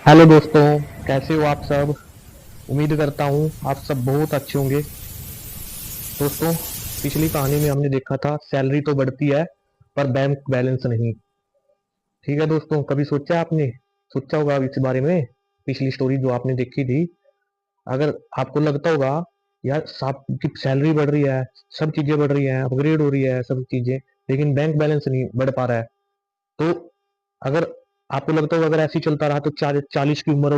Hello दोस्तों, कैसे हो आप सब। उम्मीद करता हूँ आप सब बहुत अच्छे होंगे। दोस्तों, पिछली कहानी में हमने देखा था सैलरी तो बढ़ती है पर बैंक बैलेंस नहीं। ठीक है दोस्तों, कभी सोचा आपने, सोचा होगा इस बारे में। पिछली स्टोरी जो आपने देखी थी, अगर आपको लगता होगा यार सबकी सैलरी बढ़ रही है, सब चीजें बढ़ रही हैं, अपग्रेड हो रही है सब चीजें, लेकिन बैंक बैलेंस नहीं बढ़ पा रहा है, तो अगर आपको लगता होगा अगर ऐसे ही चलता रहा तो 40 की उम्र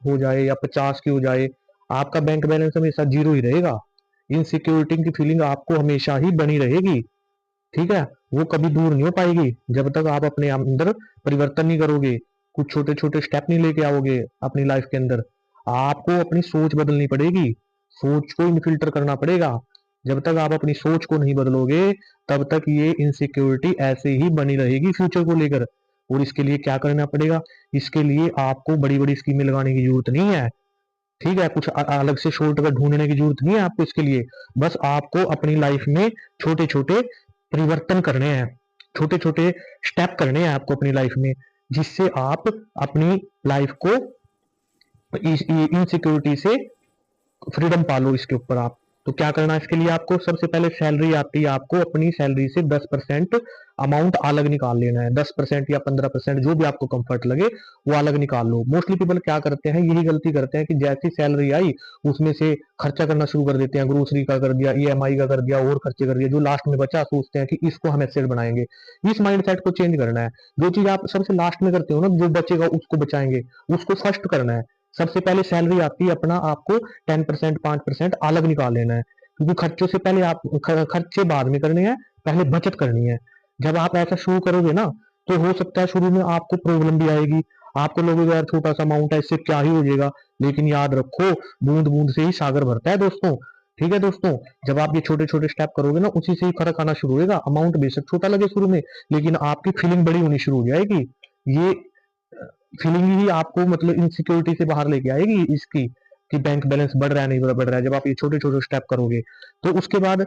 हो जाए या 50 की हो जाए, आपका बैंक बैलेंस हमेशा जीरो ही रहेगा। इनसिक्योरिटी की फीलिंग आपको हमेशा ही बनी रहेगी। ठीक है, वो कभी दूर नहीं हो पाएगी जब तक आप अपने अंदर परिवर्तन नहीं करोगे, कुछ छोटे छोटे स्टेप नहीं लेके आओगे अपनी लाइफ के अंदर। आपको अपनी सोच बदलनी पड़ेगी, सोच को इनफिल्टर करना पड़ेगा। जब तक आप अपनी सोच को नहीं बदलोगे, तब तक ये इनसिक्योरिटी ऐसे ही बनी रहेगी फ्यूचर को लेकर। और इसके लिए क्या करना पड़ेगा, इसके लिए आपको बड़ी बड़ी स्कीमें लगाने की जरूरत नहीं है। ठीक है, कुछ अलग से शॉर्टकट ढूंढने की जरूरत नहीं है आपको इसके लिए। बस आपको अपनी लाइफ में छोटे छोटे परिवर्तन करने हैं, छोटे छोटे स्टेप करने हैं आपको अपनी लाइफ में, जिससे आप अपनी लाइफ को इनसिक्योरिटी से फ्रीडम पालो इसके ऊपर आप। तो क्या करना है इसके लिए, आपको सबसे पहले सैलरी आती है, आपको अपनी सैलरी से 10% अमाउंट अलग निकाल लेना है। 10% या 15%, जो भी आपको कंफर्ट लगे वो अलग निकाल लो। मोस्टली पीपल क्या करते हैं, यही गलती करते हैं कि जैसी सैलरी आई उसमें से खर्चा करना शुरू कर देते हैं। ग्रोसरी का कर दिया, ईएमआई का कर दिया, और खर्चे कर दिया। जो लास्ट में बचा सोचते हैं कि इसको हम एसेट बनाएंगे। इस माइंडसेट को चेंज करना है। जो चीज आप सबसे लास्ट में करते हो ना, जो बचेगा उसको बचाएंगे, उसको फर्स्ट करना है। सबसे पहले सैलरी आती है, अपना आपको 10% 5% अलग निकाल लेना है, क्योंकि खर्चों से पहले आप खर्चे बाद में करने हैं, पहले बचत करनी है। जब आप ऐसा शुरू करोगे ना, तो हो सकता है शुरू में आपको प्रॉब्लम भी आएगी। आपको लगेगा यार छोटा सा अमाउंट है, इससे क्या ही हो जाएगा, लेकिन याद रखो बूंद बूंद से ही सागर भरता है दोस्तों। ठीक है दोस्तों, जब आप ये छोटे छोटे स्टेप करोगे ना, उसी से ही फर्क आना शुरू होगा। अमाउंट बेशक छोटा लगे शुरू में, लेकिन आपकी फीलिंग बड़ी होनी शुरू हो जाएगी। ये फीलिंग ही आपको मतलब इनसिक्योरिटी से बाहर लेके आएगी इसकी, कि बैंक बैलेंस बढ़ रहा है नहीं बढ़ रहा है। जब आप ये छोटे छोटे स्टेप करोगे, तो उसके बाद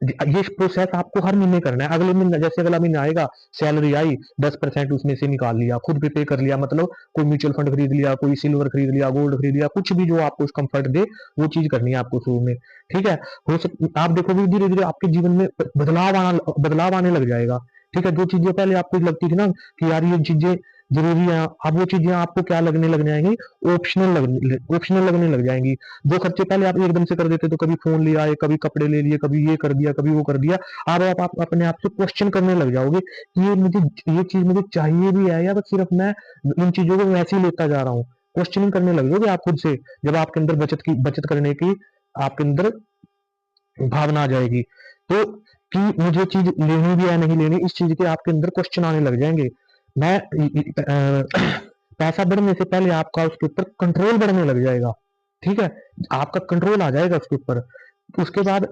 ये प्रोसेस आपको हर महीने करना है। अगले महीने जैसे अगला महीना आएगा, सैलरी आई, 10% उसमें से निकाल लिया, खुद पे कर लिया, मतलब कोई म्यूचुअल फंड खरीद लिया, कोई सिल्वर खरीद लिया, गोल्ड खरीद लिया, कुछ भी जो आपको कंफर्ट दे वो चीज करनी है आपको शुरू में। ठीक है, आप देखोगे धीरे धीरे आपके जीवन में बदलाव आने लग जाएगा। ठीक है, जो चीजें पहले आपको लगती थी ना कि यार ये चीजें जरूरी है, अब वो चीजें आपको क्या लगने जाएंगी, ऑप्शनल लगने लग जाएंगी। जो खर्चे पहले आप एकदम से कर देते, तो कभी फोन ले आए, कभी कपड़े ले लिए, कभी ये कर दिया, कभी वो कर दिया। अब आप अपने आप से क्वेश्चन करने लग जाओगे कि ये चीज मुझे चाहिए भी है या बस सिर्फ मैं इन चीजों को वैसे ही लेता जा रहा हूँ। क्वेश्चनिंग करने लग जाओगे आप खुद से, जब आपके अंदर बचत करने की आपके अंदर भावना आ जाएगी। तो कि मुझे चीज लेनी भी है नहीं लेनी, इस चीज के आपके अंदर क्वेश्चन आने लग जाएंगे। मैं पैसा बढ़ने से पहले आपका उसके ऊपर कंट्रोल बढ़ने लग जाएगा। ठीक है, आपका कंट्रोल आ जाएगा उसके ऊपर। उसके बाद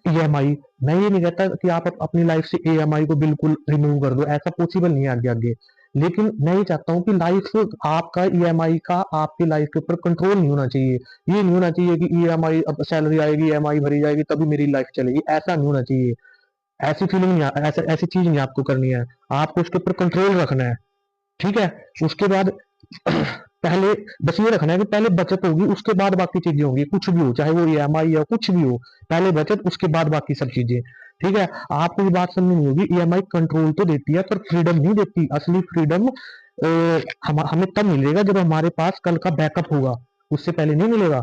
ईएमआई, मैं ये नहीं कहता कि आप अपनी लाइफ से ईएमआई को बिल्कुल रिमूव कर दो, ऐसा पॉसिबल नहीं है आगे आगे। लेकिन मैं ये चाहता हूँ कि लाइफ आपका ईएमआई का आपकी लाइफ के ऊपर कंट्रोल नहीं होना चाहिए। ये नहीं होना चाहिए कि ईएमआई, अब सैलरी आएगी ईएमआई भरी जाएगी तभी मेरी लाइफ चलेगी, ऐसा नहीं होना चाहिए। ऐसी फीलिंग नहीं, ऐसी चीज नहीं आपको करनी है। आपको उसके ऊपर कंट्रोल रखना है। ठीक है, उसके बाद पहले बस ये रखना है कि पहले बचत होगी, उसके बाद बाकी चीजें होंगी, कुछ भी हो, चाहे वो ईएमआई या कुछ भी हो। पहले बचत, उसके बाद बाकी सब चीजें। ठीक है, आपको ये बात समझ नहीं होगी, ईएमआई कंट्रोल तो देती है पर फ्रीडम नहीं देती। असली फ्रीडम हमें तब मिलेगा जब हमारे पास कल का बैकअप होगा, उससे पहले नहीं मिलेगा।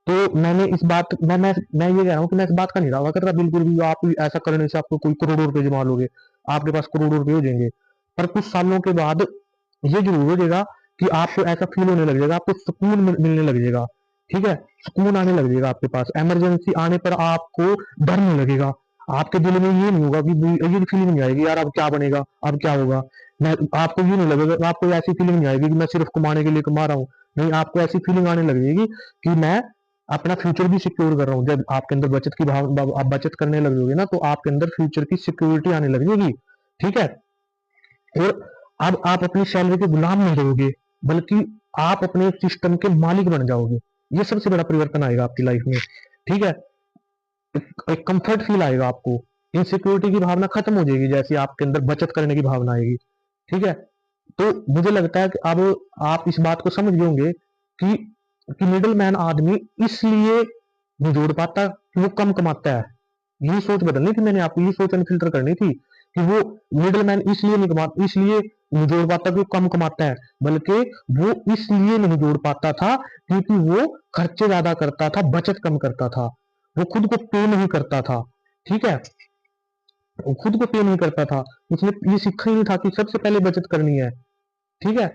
तो मैंने इस बात मैं ये कह रहा हूँ कि मैं इस बात का नहीं दावा कर रहा बिल्कुल भी आप ऐसा करने से आपको कोई करोड़ों रुपए जमा लोगे, आपके पास करोड़ों रुपए हो जाएंगे। पर कुछ सालों के बाद ये जरूर हो जाएगा कि आपको ऐसा फील होने लग जाएगा, आपको सुकून मिलने लग जाएगा। ठीक है, सुकून आने लग जाएगा आपके पास। इमरजेंसी आने पर आपको डर नहीं लगेगा। आपके दिल में ये नहीं होगा कि ये फीलिंग नहीं आएगी यार अब क्या बनेगा, अब क्या होगा। मैं आपको ये नहीं लगेगा, आपको ऐसी फीलिंग नहीं आएगी कि मैं सिर्फ कमाने के लिए कमा रहा हूँ। नहीं, आपको ऐसी फीलिंग आने लग जाएगी कि मैं अपना फ्यूचर भी सिक्योर कर रहा हूँ। जब आपके अंदर बचत की भाव आप बचत करने लग जाओगे ना, तो आपके अंदर फ्यूचर की सिक्योरिटी आने लग जाएगी। ठीक है, और अब आप अपनी सैलरी के गुलाम नहीं रहोगे, बल्कि आप अपने सिस्टम के मालिक बन जाओगे। ये सबसे बड़ा परिवर्तन आएगा आपकी लाइफ में। ठीक है, एक कंफर्ट फील आएगा आपको, इनसिक्योरिटी की भावना खत्म हो जाएगी जैसे आपके अंदर बचत करने की भावना आएगी। ठीक है, तो मुझे लगता है कि अब आप इस बात को समझ गए होंगे कि मिडिल मैन आदमी इसलिए नहीं जोड़ पाता कि वो कम कमाता है। ये सोच बदलनी थी मैंने आपको, ये सोच अनफिल्टर करनी थी कि वो मिडिल मैन इसलिए नहीं कमा इसलिए नहीं जोड़ पाता कि वो कम कमाता है, बल्कि वो इसलिए नहीं जोड़ पाता था क्योंकि वो खर्चे ज्यादा करता था, बचत कम करता था, वो खुद को पे नहीं करता था। ठीक है, वो खुद को पे नहीं करता था, उसने ये सीखा ही नहीं था कि सबसे पहले बचत करनी है। ठीक है,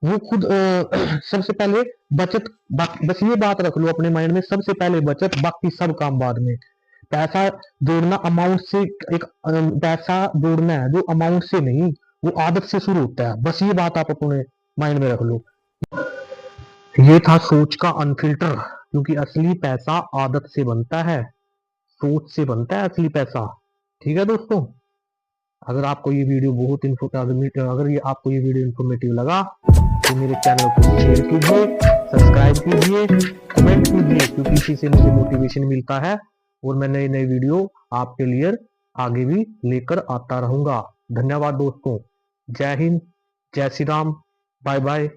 वो खुद सबसे पहले बचत, बस ये बात रख लो अपने माइंड में, सबसे पहले बचत, बाकी सब काम बाद में। पैसा जोड़ना अमाउंट से, एक पैसा जोड़ना है जो अमाउंट से नहीं, वो आदत से शुरू होता है। बस ये बात आप अपने माइंड में रख लो। ये था सोच का अनफिल्टर, क्योंकि असली पैसा आदत से बनता है, सोच से बनता है असली पैसा। ठीक है दोस्तों, अगर आपको ये वीडियो अगर ये आपको ये वीडियो इंफॉर्मेटिव लगा तो मेरे चैनल को शेयर कीजिए, सब्सक्राइब कीजिए, कमेंट कीजिए, क्योंकि इसी से मुझे मोटिवेशन मिलता है और मैं नई नई वीडियो आपके लिए आगे भी लेकर आता रहूंगा। धन्यवाद दोस्तों, जय हिंद, जय श्री राम, बाय बाय।